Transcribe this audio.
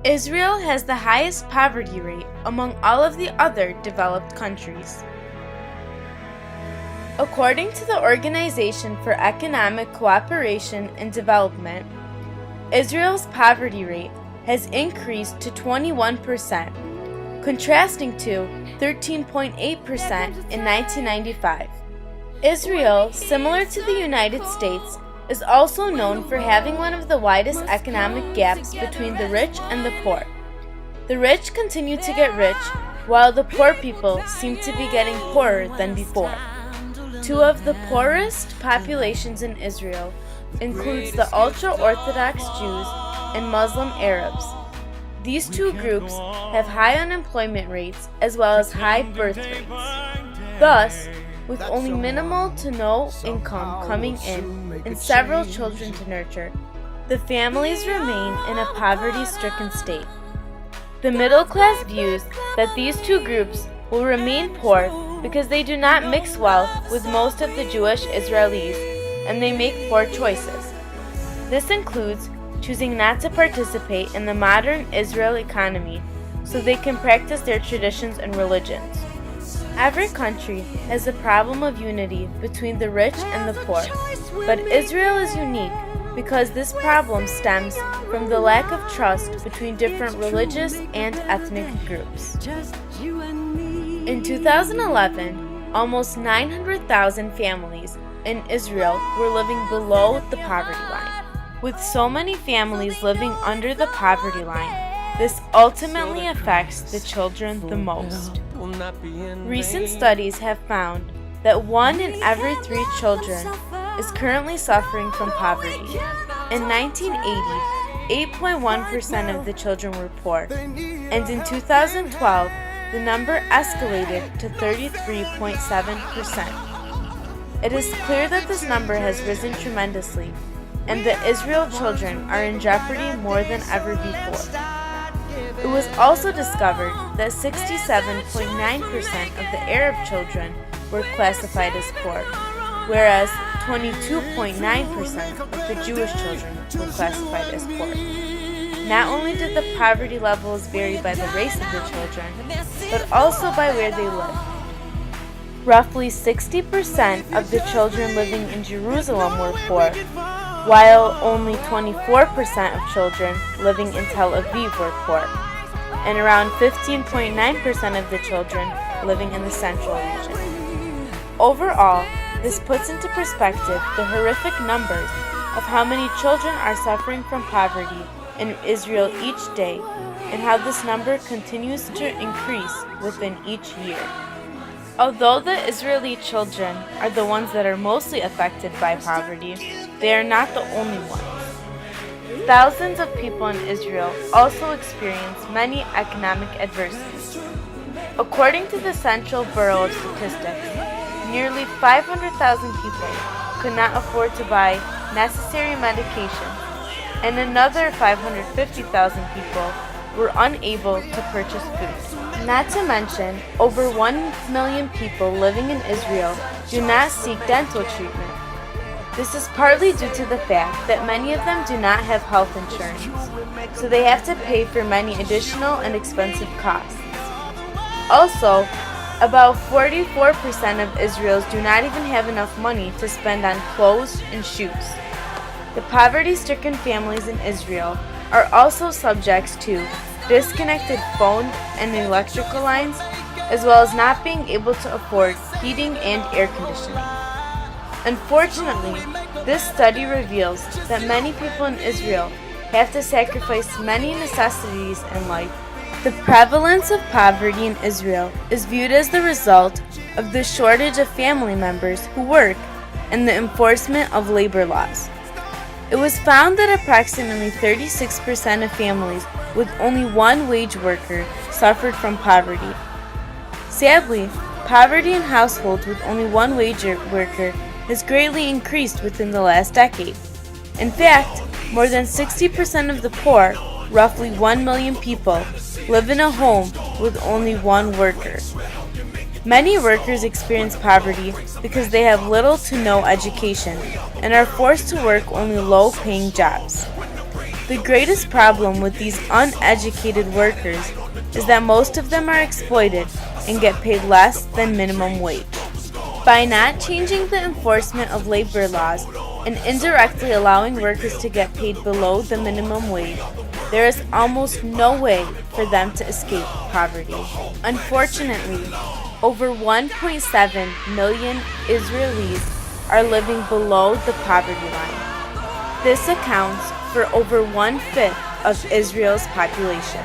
Israel has the highest poverty rate among all of the other developed countries. According to the Organization for Economic Cooperation and Development, Israel's poverty rate has increased to 21%, contrasting to 13.8% in 1995. Israel, similar to the United States, is also known for having one of the widest economic gaps between the rich and the poor. The rich continue to get rich, while the poor people seem to be getting poorer than before. Two of the poorest populations in Israel includes the ultra-Orthodox Jews and Muslim Arabs. These two groups have high unemployment rates as well as high birth rates. Thus, with only minimal to no income coming in and several children to nurture, the families remain in a poverty-stricken state. The middle class views that these two groups will remain poor because they do not mix well with most of the Jewish Israelis and they make poor choices. This includes choosing not to participate in the modern Israel economy so they can practice their traditions and religions. Every country has a problem of unity between the rich and the poor, but Israel is unique because this problem stems from the lack of trust between different religious and ethnic groups. In 2011, almost 900,000 families in Israel were living below the poverty line. With so many families living under the poverty line, this ultimately affects the children the most. Recent studies have found that 1 in every 3 children is currently suffering from poverty. In 1980, 8.1% of the children were poor, and in 2012, the number escalated to 33.7%. It is clear that this number has risen tremendously, and the Israel children are in jeopardy more than ever before. It was also discovered that 67.9% of the Arab children were classified as poor, whereas 22.9% of the Jewish children were classified as poor. Not only did the poverty levels vary by the race of the children, but also by where they lived. Roughly 60% of the children living in Jerusalem were poor, while only 24% of children living in Tel Aviv were poor, and around 15.9% of the children living in the central region. Overall, this puts into perspective the horrific numbers of how many children are suffering from poverty in Israel each day, and how this number continues to increase within each year. Although the Israeli children are the ones that are mostly affected by poverty, they are not the only ones. Thousands of people in Israel also experience many economic adversities. According to the Central Bureau of Statistics, nearly 500,000 people could not afford to buy necessary medication, and another 550,000 people were unable to purchase food. Not to mention, over 1 million people living in Israel do not seek dental treatment. This is partly due to the fact that many of them do not have health insurance, so they have to pay for many additional and expensive costs. Also, about 44% of Israelis do not even have enough money to spend on clothes and shoes. The poverty-stricken families in Israel are also subject to disconnected phone and electrical lines, as well as not being able to afford heating and air conditioning. Unfortunately, this study reveals that many people in Israel have to sacrifice many necessities in life. The prevalence of poverty in Israel is viewed as the result of the shortage of family members who work and the enforcement of labor laws. It was found that approximately 36% of families with only one wage worker suffered from poverty. Sadly, poverty in households with only one wage worker has greatly increased within the last decade. In fact, more than 60% of the poor, roughly 1 million people, live in a home with only one worker. Many workers experience poverty because they have little to no education and are forced to work only low-paying jobs. The greatest problem with these uneducated workers is that most of them are exploited and get paid less than minimum wage. By not changing the enforcement of labor laws and indirectly allowing workers to get paid below the minimum wage, there is almost no way for them to escape poverty. Unfortunately, over 1.7 million Israelis are living below the poverty line. This accounts for over 1/5 of Israel's population.